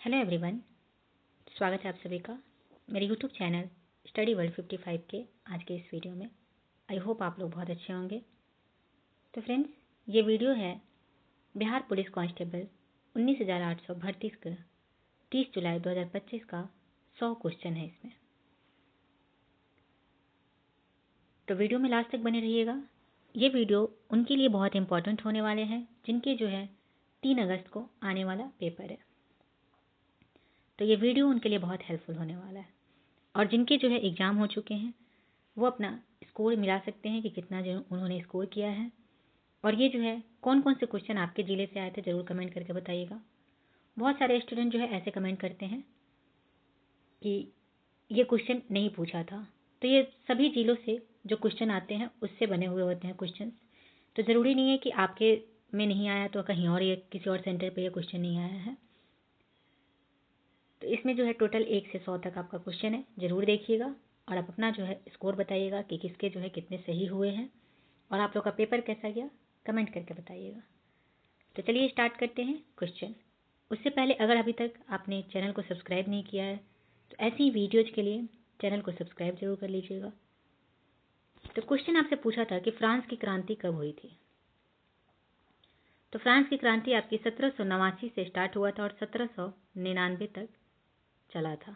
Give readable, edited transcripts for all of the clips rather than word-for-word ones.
Hello everyone, स्वागत है आप सभी का मेरे यूट्यूब चैनल स्टडी वर्ल्ड 55 के आज के इस वीडियो में। आई होप आप लोग बहुत अच्छे होंगे। तो फ्रेंड्स, ये वीडियो है बिहार पुलिस कांस्टेबल 19,800 भर्ती का 30 जुलाई 2025 का 100 क्वेश्चन है इसमें। तो वीडियो में लास्ट तक बने रहिएगा। ये वीडियो उनके लिए बहुत इंपॉर्टेंट होने वाले हैं जिनके जो है 3 अगस्त को आने वाला पेपर है। तो ये वीडियो उनके लिए बहुत हेल्पफुल होने वाला है। और जिनके जो है एग्ज़ाम हो चुके हैं वो अपना स्कोर मिला सकते हैं कि कितना जो उन्होंने स्कोर किया है। और ये जो है कौन कौन से क्वेश्चन आपके ज़िले से आए थे ज़रूर कमेंट करके बताइएगा। बहुत सारे स्टूडेंट जो है ऐसे कमेंट करते हैं कि ये क्वेश्चन नहीं पूछा था। तो ये सभी ज़िलों से जो क्वेश्चन आते हैं उससे बने हुए होते हैं क्वेश्चन। तो ज़रूरी नहीं है कि आपके में नहीं आया तो कहीं और ये किसी और सेंटर पर ये क्वेश्चन नहीं आया है। तो इसमें जो है टोटल 1 से 100 तक आपका क्वेश्चन है, ज़रूर देखिएगा और आप अपना जो है स्कोर बताइएगा कि किसके जो है कितने सही हुए हैं और आप लोग का पेपर कैसा गया कमेंट करके बताइएगा। तो चलिए स्टार्ट करते हैं क्वेश्चन। उससे पहले अगर अभी तक आपने चैनल को सब्सक्राइब नहीं किया है तो ऐसी ही वीडियोज़ के लिए चैनल को सब्सक्राइब जरूर कर लीजिएगा। तो क्वेश्चन आपसे पूछा था कि फ्रांस की क्रांति कब हुई थी। तो फ्रांस की क्रांति आपकी 1789 से स्टार्ट हुआ था और 1799 तक चला था।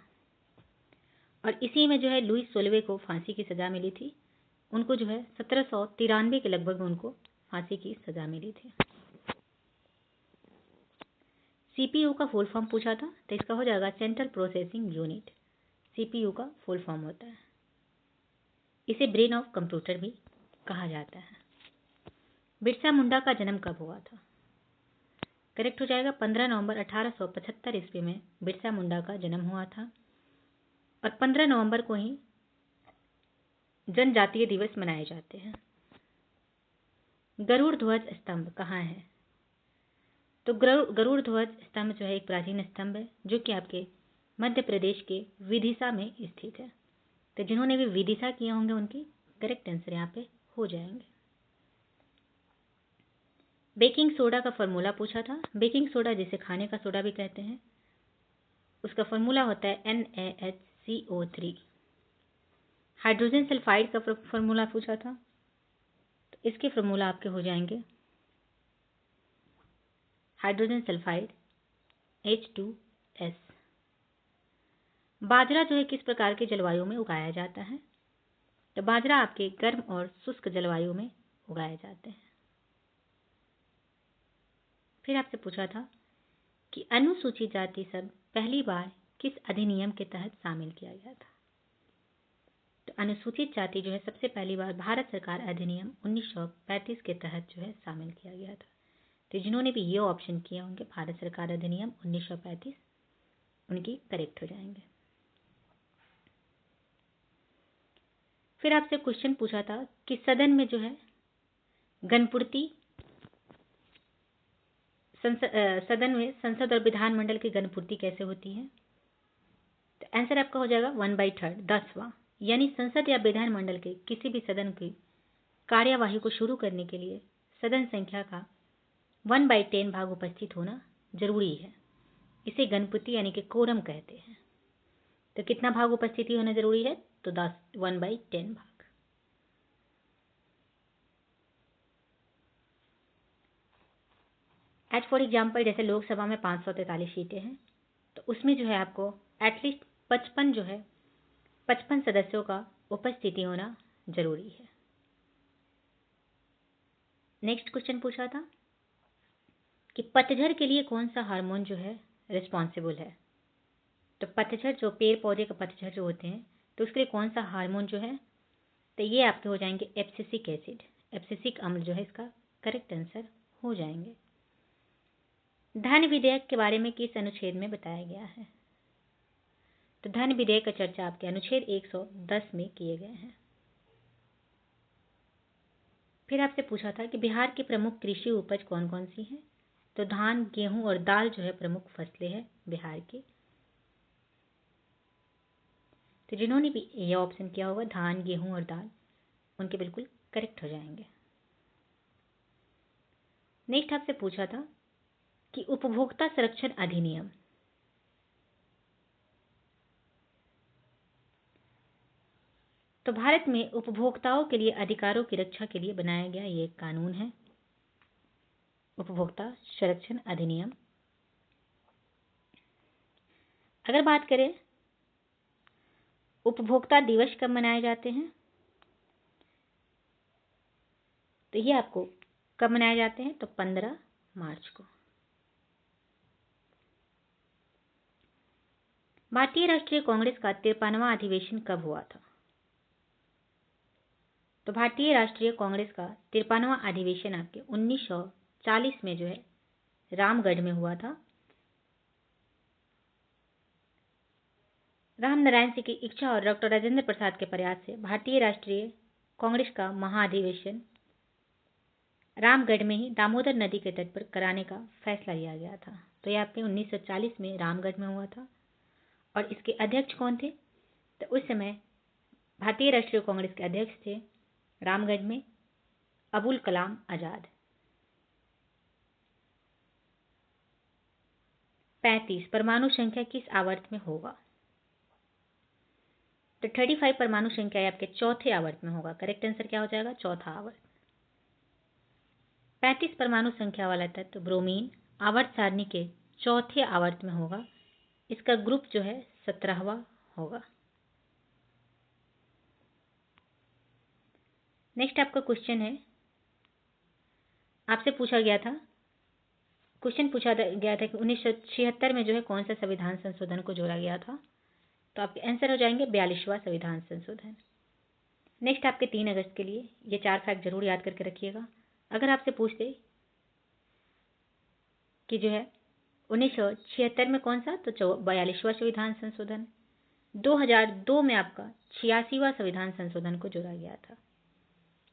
और इसी में जो है लुई 16वें को फांसी की सज़ा मिली थी। उनको जो है 1793 के लगभग उनको फांसी की सज़ा मिली थी। सीपीयू का फुल फॉर्म पूछा था तो इसका हो जाएगा सेंट्रल प्रोसेसिंग यूनिट। सीपीयू का फुल फॉर्म होता है। इसे ब्रेन ऑफ कंप्यूटर भी कहा जाता है। बिरसा मुंडा का जन्म कब हुआ था। करेक्ट हो जाएगा 15 नवंबर 1875 ईस्वी में बिरसा मुंडा का जन्म हुआ था। और 15 नवंबर को ही जनजातीय दिवस मनाए जाते हैं। गरुड़ ध्वज स्तंभ कहाँ है। तो गरुड़ ध्वज स्तंभ जो है एक प्राचीन स्तंभ है जो कि आपके मध्य प्रदेश के विदिशा में स्थित है। तो जिन्होंने भी विदिशा किए होंगे उनकी करेक्ट आंसर यहाँ पे हो जाएंगे। बेकिंग सोडा का फॉर्मूला पूछा था। बेकिंग सोडा जिसे खाने का सोडा भी कहते हैं उसका फॉर्मूला होता है NaHCO3। हाइड्रोजन सल्फाइड का फॉर्मूला पूछा था तो इसके फॉर्मूला आपके हो जाएंगे हाइड्रोजन सल्फाइड H2S। बाजरा जो है किस प्रकार के जलवायु में उगाया जाता है। तो बाजरा आपके गर्म और शुष्क जलवायु में उगाए जाते हैं। फिर आपसे पूछा था कि अनुसूचित जाति शब्द पहली बार किस अधिनियम के तहत शामिल किया गया था। तो अनुसूचित जाति जो है सबसे पहली बार भारत सरकार अधिनियम 1935 के तहत जो है शामिल किया गया था। तो जिन्होंने भी ये ऑप्शन किया होंगे भारत सरकार अधिनियम 1935 उनकी करेक्ट हो जाएंगे। फिर आपसे क्वेश्चन पूछा था कि सदन में जो है गणपूर्ति सदन में संसद और विधानमंडल की गणपूर्ति कैसे होती है। तो आंसर आपका हो जाएगा 1/3 10वां। यानी संसद या विधानमंडल के किसी भी सदन की कार्यवाही को शुरू करने के लिए सदन संख्या का 1/10 भाग उपस्थित होना जरूरी है। इसे गणपूर्ति यानी कि कोरम कहते हैं। तो कितना भाग उपस्थिति होना जरूरी है तो 1/10 भाग। एज फॉर एग्जाम्पल जैसे लोकसभा में 543 सीटें हैं तो उसमें जो है आपको एटलीस्ट 55 सदस्यों का उपस्थिति होना जरूरी है। नेक्स्ट क्वेश्चन पूछा था कि पतझड़ के लिए कौन सा हार्मोन जो है रिस्पॉन्सिबल है। तो पतझड़ जो पेड़ पौधे का पतझड़ जो होते हैं तो उसके लिए कौन सा हार्मोन जो है तो ये आपके हो जाएंगे एब्सिसिक एसिड। एब्सिसिक अम्ल जो है इसका करेक्ट आंसर हो जाएंगे। धन विधेयक के बारे में किस अनुच्छेद में बताया गया है। तो धन विधेयक का चर्चा आपके अनुच्छेद 110 में किए गए हैं। फिर आपसे पूछा था कि बिहार की प्रमुख कृषि उपज कौन कौन सी हैं। तो धान गेहूं और दाल जो है प्रमुख फसलें हैं बिहार की। तो जिन्होंने भी ये ऑप्शन किया होगा धान गेहूं और दाल उनके बिल्कुल करेक्ट हो जाएंगे। नेक्स्ट आपसे पूछा था कि उपभोक्ता संरक्षण अधिनियम तो भारत में उपभोक्ताओं के लिए अधिकारों की रक्षा के लिए बनाया गया ये एक कानून है, उपभोक्ता संरक्षण अधिनियम। अगर बात करें उपभोक्ता दिवस कब मनाए जाते हैं, तो ये आपको कब मनाए जाते हैं, तो 15 मार्च को। भारतीय राष्ट्रीय कांग्रेस का 53वां अधिवेशन कब हुआ था, तो भारतीय राष्ट्रीय कांग्रेस का 53वां अधिवेशन आपके 1940 में जो है रामगढ़ में हुआ था। राम नारायण सिंह की इच्छा और डॉक्टर राजेंद्र प्रसाद के प्रयास से भारतीय राष्ट्रीय कांग्रेस का महाअधिवेशन रामगढ़ में ही दामोदर नदी के तट पर कराने का फैसला लिया गया था। तो ये आपके 1940 में रामगढ़ में हुआ था। और इसके अध्यक्ष कौन थे, तो उस समय भारतीय राष्ट्रीय कांग्रेस के अध्यक्ष थे रामगढ़ में अबुल कलाम आजाद। 35 परमाणु संख्या किस आवर्त में होगा, तो 35 परमाणु संख्या आपके चौथे आवर्त में होगा। करेक्ट आंसर क्या हो जाएगा, चौथा आवर्त। 35 परमाणु संख्या वाला तत्व ब्रोमीन आवर्त सारणी के चौथे आवर्त में होगा। इसका ग्रुप जो है 17वां होगा। नेक्स्ट आपका क्वेश्चन है, आपसे पूछा गया था, क्वेश्चन पूछा गया था कि 1976 में जो है कौन सा संविधान संशोधन को जोड़ा गया था, तो आपके आंसर हो जाएंगे 42वां संविधान संशोधन। नेक्स्ट आपके 3 अगस्त के लिए ये 4 फैक्ट जरूर याद करके रखिएगा। अगर आपसे पूछते कि जो है 1976 में कौन सा, तो 42वां संविधान संशोधन। 2002 में आपका 86वां संविधान संशोधन को जोड़ा गया था।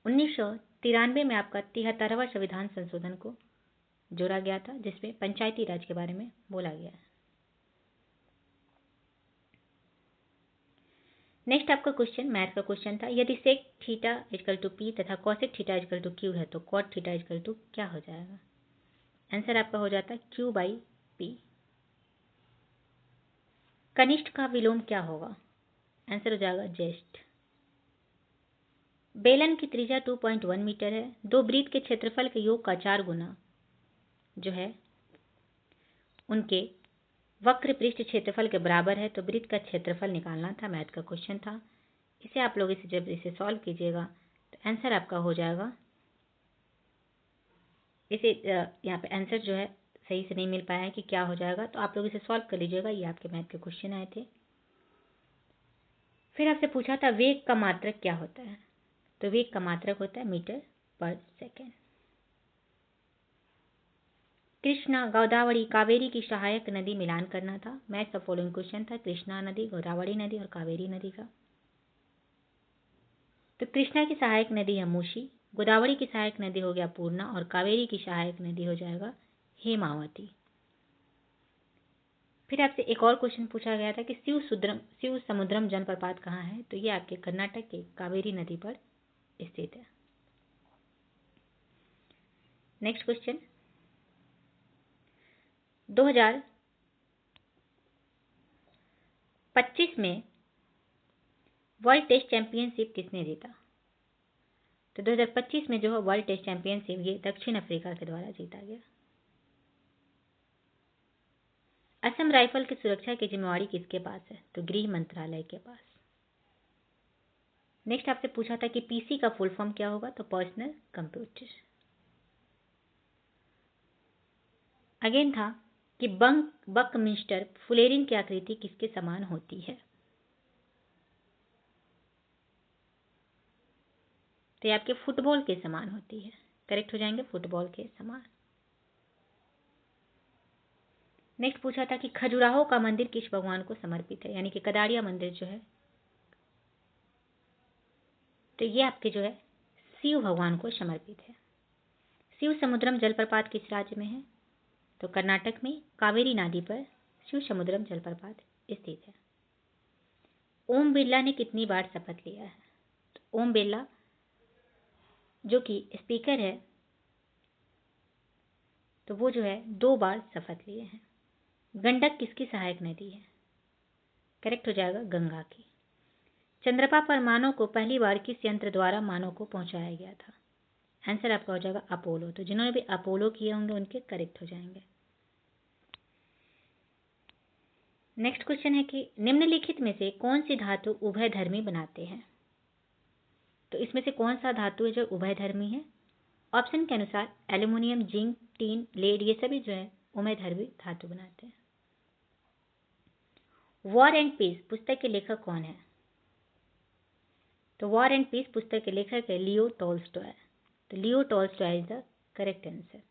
1993 में आपका 73वां संविधान संशोधन को जोड़ा गया था, जिसमें पंचायती राज के बारे में बोला गया है। नेक्स्ट आपका क्वेश्चन मैथ का क्वेश्चन था, यदि sec theta equal to P तथा cosec theta equal to Q है तो कॉट थीटा इक्वल टू क्या हो जाएगा। आंसर आपका हो जाता है क्यू बाई पी। कनिष्ठ का विलोम क्या होगा, आंसर हो जाएगा जेस्ट। बेलन की त्रिज्या 2.1 मीटर है। दो वृत्त के क्षेत्रफल के योग का 4 गुना जो है उनके वक्र पृष्ठ क्षेत्रफल के बराबर है, तो वृत्त का क्षेत्रफल निकालना था, मैथ का क्वेश्चन था। इसे आप लोग जब इसे सॉल्व कीजिएगा तो आंसर आपका हो जाएगा, इसे यहाँ पे आंसर जो है सही से नहीं मिल पाया है कि क्या हो जाएगा, तो आप लोग इसे सॉल्व कर लीजिएगा। ये आपके मैथ के क्वेश्चन आए थे। फिर आपसे पूछा था वेग का मात्रक क्या होता है, तो वेग का मात्रक होता है मीटर पर सेकेंड। कृष्णा गोदावरी कावेरी की सहायक नदी मिलान करना था। मैथ का फॉलोइंग क्वेश्चन था कृष्णा नदी, गोदावरी नदी और कावेरी नदी का। तो कृष्णा की सहायक नदी है मूसी, गोदावरी की सहायक नदी हो गया पूर्णा और कावेरी की सहायक नदी हो जाएगा हेमावती। फिर आपसे एक और क्वेश्चन पूछा गया था कि शिव समुद्रम जलप्रपात कहाँ है, तो ये आपके कर्नाटक के कावेरी नदी पर स्थित है। नेक्स्ट क्वेश्चन, 2025 में वर्ल्ड टेस्ट चैंपियनशिप किसने जीता, तो 2025 में जो है वर्ल्ड टेस्ट चैंपियनशिप ये दक्षिण अफ्रीका के द्वारा जीता गया। असम राइफल की सुरक्षा की जिम्मेवारी किसके पास है, तो गृह मंत्रालय के पास। नेक्स्ट आपसे पूछा था कि पीसी का फुल फॉर्म क्या होगा, तो पर्सनल कंप्यूटर। अगेन था कि बकमिंस्टर फुलेरिन की आकृति किसके समान होती है, तो ये आपके फुटबॉल के समान होती है। करेक्ट हो जाएंगे फुटबॉल के समान। नेक्स्ट पूछा था कि खजुराहो का मंदिर किस भगवान को समर्पित है, यानी कि कदाड़िया मंदिर जो है, तो ये आपके जो है शिव भगवान को समर्पित है। शिव समुद्रम जलप्रपात किस राज्य में है, तो कर्नाटक में कावेरी नदी पर शिव समुद्रम जलप्रपात स्थित है। ओम बिरला ने कितनी बार शपथ लिया है, तो ओम बिरला जो कि स्पीकर है, तो वो जो है 2 बार शपथ लिए हैं। गंडक किसकी सहायक नदी है, करेक्ट हो जाएगा गंगा की। चंद्रमा पर मानव को पहली बार किस यंत्र द्वारा मानव को पहुंचाया गया था? आंसर आपका हो जाएगा अपोलो। तो जिन्होंने भी अपोलो किए होंगे उनके करेक्ट हो जाएंगे। नेक्स्ट क्वेश्चन है कि निम्नलिखित में से कौन सी धातु उभयधर्मी बनाते हैं? तो इसमें से कौन सा धातु है जो उभयधर्मी है? ऑप्शन के अनुसार एल्यूमिनियम, जिंक, टीन, लेड, ये सभी जो है उभयधर्मी धातु बनाते हैं। वॉर एंड पीस पुस्तक के लेखक कौन है? तो वॉर एंड पीस पुस्तक के लेखक है लियो टॉल्स्टॉय। तो Leo Tolstoy is the correct answer.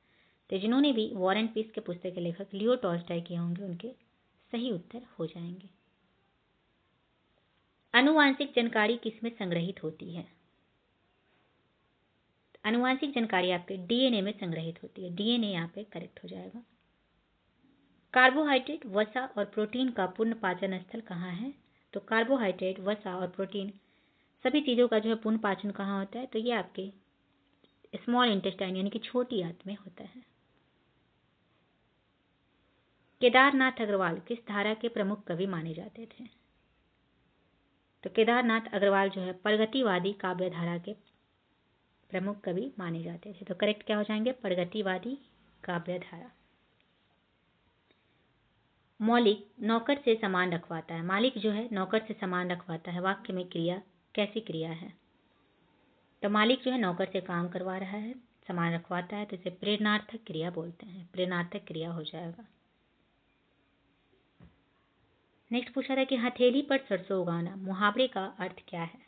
तो जिन्होंने भी वॉर एंड पीस के पुस्तक के लेखक लियो टॉल्स्टॉय किए होंगे उनके सही उत्तर हो जाएंगे। आनुवांशिक जानकारी किसमें संग्रहित होती है? आनुवांशिक जानकारी आपके डीएनए में संग्रहित होती है। डीएनए यहाँ पे करेक्ट हो जाएगा। कार्बोहाइड्रेट, वसा और प्रोटीन का पूर्ण पाचन स्थल कहाँ है? तो कार्बोहाइड्रेट, वसा और प्रोटीन सभी चीज़ों का जो है पूर्ण पाचन कहाँ होता है? तो ये आपके स्मॉल इंटेस्टाइन यानी कि छोटी आंत में होता है। केदारनाथ अग्रवाल किस धारा के प्रमुख कवि माने जाते थे? तो केदारनाथ अग्रवाल जो है प्रगतिवादी काव्य धारा के प्रमुख कवि माने जाते थे। तो करेक्ट क्या हो जाएंगे? प्रगतिवादी काव्य धारा। मौलिक नौकर से सामान रखवाता है। मालिक जो है नौकर से सामान रखवाता है। वाक्य में क्रिया कैसी क्रिया है? तो मालिक जो है नौकर से काम करवा रहा है, सामान रखवाता है, तो इसे प्रेरणार्थक क्रिया बोलते हैं। प्रेरणार्थक क्रिया हो जाएगा। नेक्स्ट पूछा था कि हथेली पर सरसों उगाना मुहावरे का अर्थ क्या है?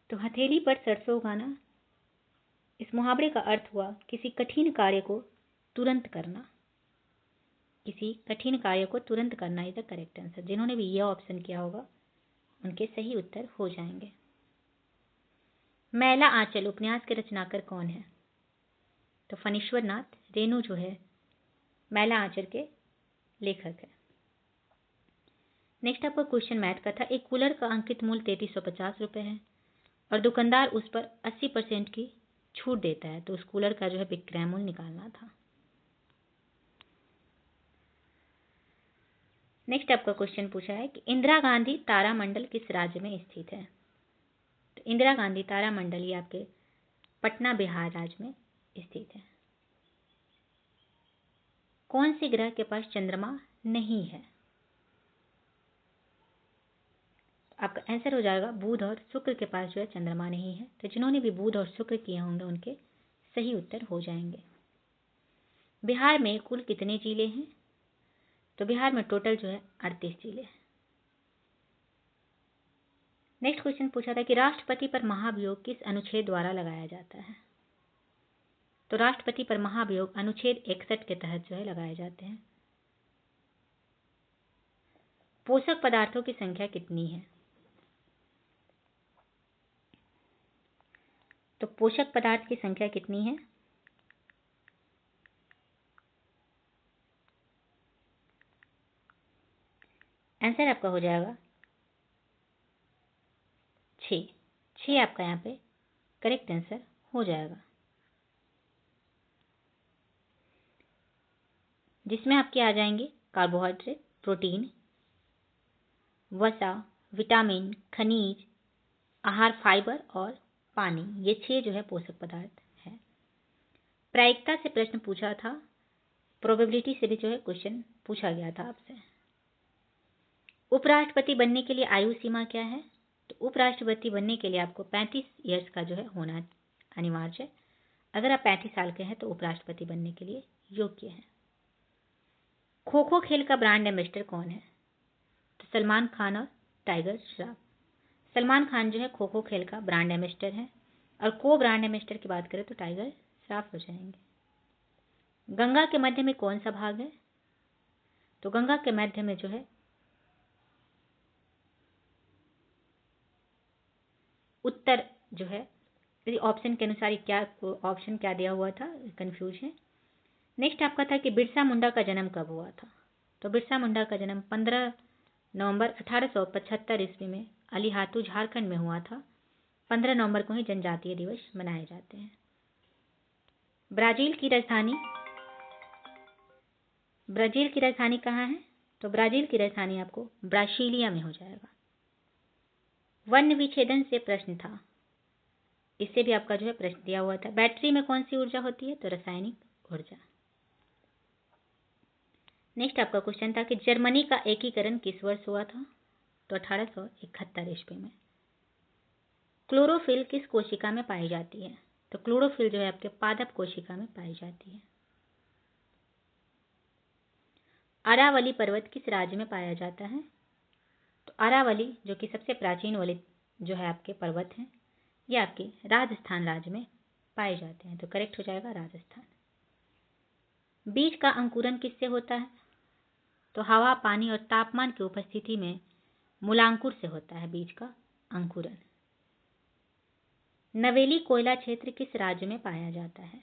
तो हथेली पर सरसों उगाना, इस मुहावरे का अर्थ हुआ किसी कठिन कार्य को तुरंत करना। किसी कठिन कार्य को तुरंत करना इज द करेक्ट आंसर। जिन्होंने भी यह ऑप्शन किया होगा उनके सही उत्तर हो जाएंगे। मैला आंचल उपन्यास के रचनाकार कौन है? तो फणीश्वर नाथ रेणु जो है मैला आंचल के लेखक है। नेक्स्ट आपका क्वेश्चन मैथ का था। एक कूलर का अंकित मूल्य 3350 रुपये है और दुकानदार उस पर 80% की छूट देता है, तो उस कूलर का जो है विक्रय मूल्य निकालना था। नेक्स्ट आपका क्वेश्चन पूछा है कि इंदिरा गांधी तारामंडल किस राज्य में स्थित है? तो इंदिरा गांधी तारामंडल ये आपके पटना बिहार राज्य में स्थित है। कौन से ग्रह के पास चंद्रमा नहीं है? आपका आंसर हो जाएगा बुध और शुक्र के पास जो है चंद्रमा नहीं है। तो जिन्होंने भी बुध और शुक्र किए होंगे उनके सही उत्तर हो जाएंगे। बिहार में कुल कितने जिले हैं? तो बिहार में टोटल जो है 38 जिले हैं। नेक्स्ट क्वेश्चन पूछा था कि राष्ट्रपति पर महाभियोग किस अनुच्छेद द्वारा लगाया जाता है? तो राष्ट्रपति पर महाभियोग अनुच्छेद 61 के तहत जो है लगाए जाते हैं। पोषक पदार्थों की संख्या कितनी है? तो पोषक पदार्थ की संख्या कितनी है? आंसर आपका हो जाएगा 6। 6 आपका यहाँ पे करेक्ट आंसर हो जाएगा, जिसमें आपके आ जाएंगे कार्बोहाइड्रेट, प्रोटीन, वसा, विटामिन, खनिज, आहार, फाइबर और पानी। ये 6 जो है पोषक पदार्थ है। प्रायिकता से प्रश्न पूछा था, प्रोबेबिलिटी से भी जो है क्वेश्चन पूछा गया था आपसे। उपराष्ट्रपति बनने के लिए आयु सीमा क्या है? तो उपराष्ट्रपति बनने के लिए आपको 35 ईयर्स का जो है होना अनिवार्य है। अगर आप 35 साल के हैं तो उपराष्ट्रपति बनने के लिए योग्य है। खो खो खेल का ब्रांड एम्बेसडर कौन है? तो सलमान खान और टाइगर श्रॉफ। सलमान खान जो है खो खो खेल का ब्रांड एम्बेसडर है और को ब्रांड एम्बेसडर की बात करें तो टाइगर श्रॉफ हो जाएंगे। गंगा के मध्य में कौन सा भाग है? तो गंगा के मध्य में जो है उत्तर जो है, ऑप्शन के अनुसार क्या ऑप्शन क्या दिया हुआ था, कंफ्यूज है। नेक्स्ट आपका था कि बिरसा मुंडा का जन्म कब हुआ था? तो बिरसा मुंडा का जन्म 15 नवंबर 1875 ईस्वी में अलीहातू झारखंड में हुआ था। 15 नवंबर को ही जनजातीय दिवस मनाए जाते हैं। ब्राजील की राजधानी कहाँ है? तो ब्राजील की राजधानी आपको ब्रासीलिया में हो जाएगा। वन विच्छेदन से प्रश्न था, इससे भी आपका जो है प्रश्न दिया हुआ था। बैटरी में कौन सी ऊर्जा होती है? तो रासायनिक ऊर्जा। नेक्स्ट आपका क्वेश्चन था कि जर्मनी का एकीकरण किस वर्ष हुआ था? तो 1871 ईस्वी में। क्लोरोफिल किस कोशिका में पाई जाती है? तो क्लोरोफिल जो है आपके पादप कोशिका में पाई जाती है। अरावली पर्वत किस राज्य में पाया जाता है? तो अरावली जो कि सबसे प्राचीन वाले जो है आपके पर्वत हैं, ये आपके राजस्थान राज्य में पाए जाते हैं। तो करेक्ट हो जाएगा राजस्थान। बीज का अंकुरन किससे होता है? तो हवा, पानी और तापमान की उपस्थिति में मूलांकुर से होता है बीज का अंकुरन। नवेली कोयला क्षेत्र किस राज्य में पाया जाता है?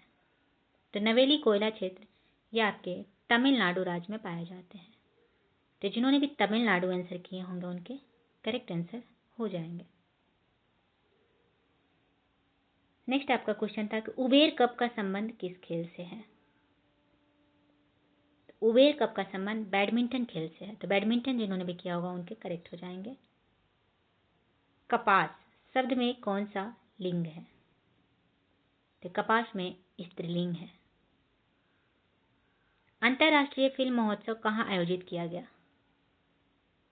तो नवेली कोयला क्षेत्र ये आपके तमिलनाडु राज्य में पाए जाते हैं। तो जिन्होंने भी तमिलनाडु आंसर किए होंगे उनके करेक्ट आंसर हो जाएंगे। नेक्स्ट आपका क्वेश्चन था कि उबेर कप का संबंध किस खेल से है? तो उबेर कप का संबंध बैडमिंटन खेल से है। तो बैडमिंटन जिन्होंने भी किया होगा उनके करेक्ट हो जाएंगे। कपास शब्द में कौन सा लिंग है? तो कपास में स्त्रीलिंग है। अंतर्राष्ट्रीय फिल्म महोत्सव कहाँ आयोजित किया गया?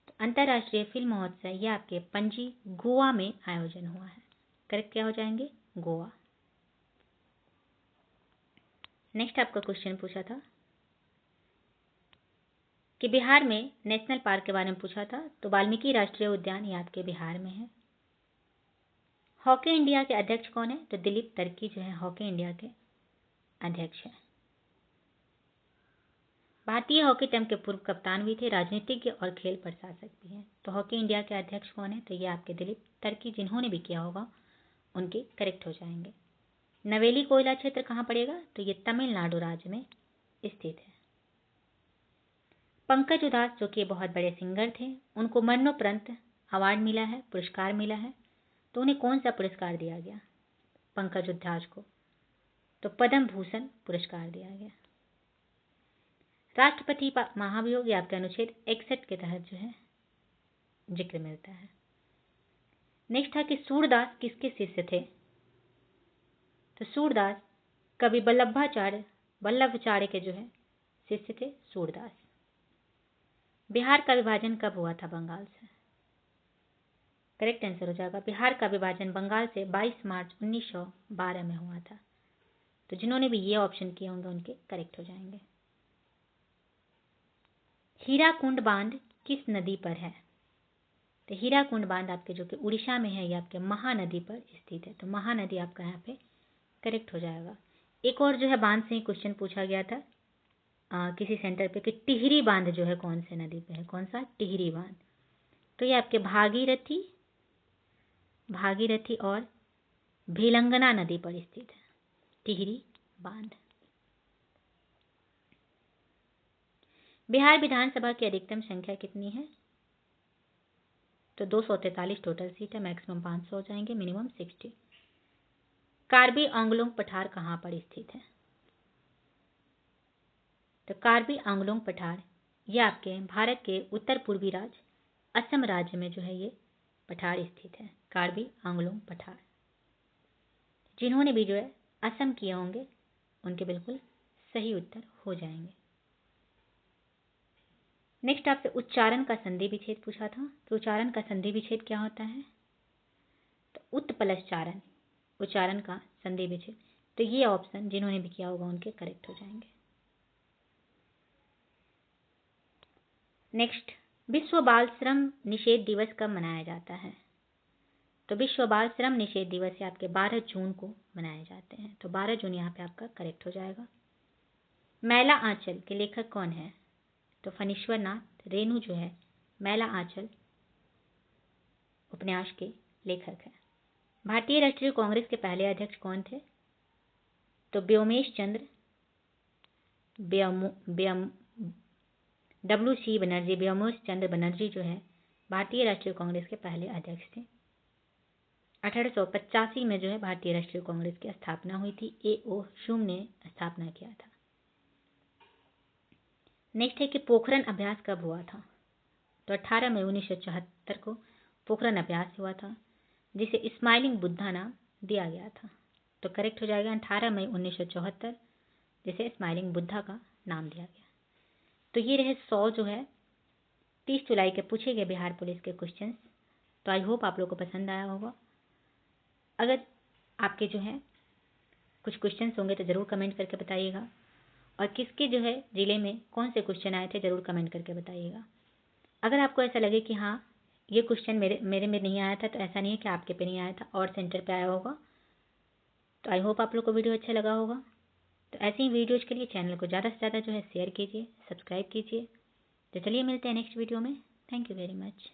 तो अंतर्राष्ट्रीय फिल्म महोत्सव यह आपके पणजी गोवा में आयोजन हुआ है। करेक्ट क्या हो जाएंगे? गोवा। नेक्स्ट आपका क्वेश्चन पूछा था कि बिहार में नेशनल पार्क के बारे में पूछा था। तो वाल्मीकि राष्ट्रीय उद्यान ये आपके बिहार में है। हॉकी इंडिया के अध्यक्ष कौन है? तो दिलीप तर्की जो है हॉकी इंडिया के अध्यक्ष है। भारतीय हॉकी टीम के पूर्व कप्तान भी थे, राजनीतिज्ञ और खेल प्रशासक भी हैं। तो हॉकी इंडिया के अध्यक्ष कौन है? तो ये आपके दिलीप तर्की, जिन्होंने भी किया होगा उनके करेक्ट हो जाएंगे। नवेली कोयला क्षेत्र कहाँ पड़ेगा? तो ये तमिलनाडु राज्य में स्थित है। पंकज उधास जो कि बहुत बड़े सिंगर थे, उनको मरणोपरांत अवार्ड मिला है, पुरस्कार मिला है। तो उन्हें कौन सा पुरस्कार दिया गया पंकज उधास को? तो पद्म भूषण पुरस्कार दिया गया। राष्ट्रपति महाभियोग आपके अनुच्छेद 61 के तहत जो है जिक्र मिलता है। नेक्स्ट था कि सूरदास किसके शिष्य थे? तो सूरदास कवि वल्लभाचार्य के जो है शिष्य थे सूरदास। बिहार का विभाजन कब हुआ था बंगाल से? करेक्ट आंसर हो जाएगा बिहार का विभाजन बंगाल से 22 मार्च 1912 में हुआ था। तो जिन्होंने भी ये ऑप्शन किए होंगे उनके करेक्ट हो जाएंगे। हीराकुंड बांध किस नदी पर है? तो हीराकुंड बांध आपके जो कि उड़ीसा में है, ये आपके महानदी पर स्थित है। तो महानदी आपका यहाँ पे करेक्ट हो जाएगा। एक और जो है बांध से ही क्वेश्चन पूछा गया था किसी सेंटर पे कि टिहरी बांध जो है कौन से नदी पे है? कौन सा? टिहरी बांध। तो ये आपके भागीरथी और भिलंगना नदी पर स्थित है टिहरी बांध। बिहार विधानसभा की अधिकतम संख्या कितनी है? तो 243 टोटल सीट है, मैक्सिमम 500 हो जाएंगे, मिनिमम 60। कार्बी आंगलोंग पठार कहाँ पर स्थित है? तो कार्बी आंगलोंग पठार ये आपके भारत के उत्तर पूर्वी राज्य असम राज्य में जो है ये पठार स्थित है, कार्बी आंगलोंग पठार। जिन्होंने भी जो है असम किए होंगे उनके बिल्कुल सही उत्तर हो जाएंगे। नेक्स्ट आपसे उच्चारण का संधि विच्छेद पूछा था। तो उच्चारण का संधि विच्छेद क्या होता है? तो उत्पलचारण उच्चारण का संधि विच्छेद। तो ये ऑप्शन जिन्होंने भी किया होगा उनके करेक्ट हो जाएंगे। नेक्स्ट, विश्व बाल श्रम निषेध दिवस कब मनाया जाता है? तो विश्व बाल श्रम निषेध दिवस आपके 12 जून को मनाए जाते हैं। तो 12 जून यहाँ पे आपका करेक्ट हो जाएगा। मैला आंचल के लेखक कौन है? तो फणीश्वर नाथ रेणु जो है मैला आंचल उपन्यास के लेखक हैं। भारतीय राष्ट्रीय कांग्रेस के पहले अध्यक्ष कौन थे? तो व्योमेश चंद्र WC बनर्जी, व्योमेश चंद्र बनर्जी जो है भारतीय राष्ट्रीय कांग्रेस के पहले अध्यक्ष थे। 1885 में जो है भारतीय राष्ट्रीय कांग्रेस की स्थापना हुई थी। A.O. ह्यूम ने स्थापना किया था। नेक्स्ट है कि पोखरण अभ्यास कब हुआ था। तो 18 मई 1974 को पोखरण अभ्यास हुआ था, जिसे स्माइलिंग बुद्धा नाम दिया गया था। तो करेक्ट हो जाएगा 18 मई 1974, जिसे स्माइलिंग बुद्धा का नाम दिया गया। तो ये रहे 100 जो है 30 जुलाई के पूछे गए बिहार पुलिस के क्वेश्चंस। तो आई होप आप लोगों को पसंद आया होगा। अगर आपके जो है कुछ क्वेश्चंस होंगे तो ज़रूर कमेंट करके बताइएगा, और किसके जो है ज़िले में कौन से क्वेश्चन आए थे ज़रूर कमेंट करके बताइएगा। अगर आपको ऐसा लगे कि हाँ ये क्वेश्चन मेरे में नहीं आया था, तो ऐसा नहीं है कि आपके पे नहीं आया था और सेंटर पे आया होगा। तो आई होप आप लोग को वीडियो अच्छा लगा होगा। तो ऐसे ही वीडियोज़ के लिए चैनल को ज़्यादा से ज़्यादा जो है शेयर कीजिए, सब्सक्राइब कीजिए। तो चलिए मिलते हैं नेक्स्ट वीडियो में। Thank you very much.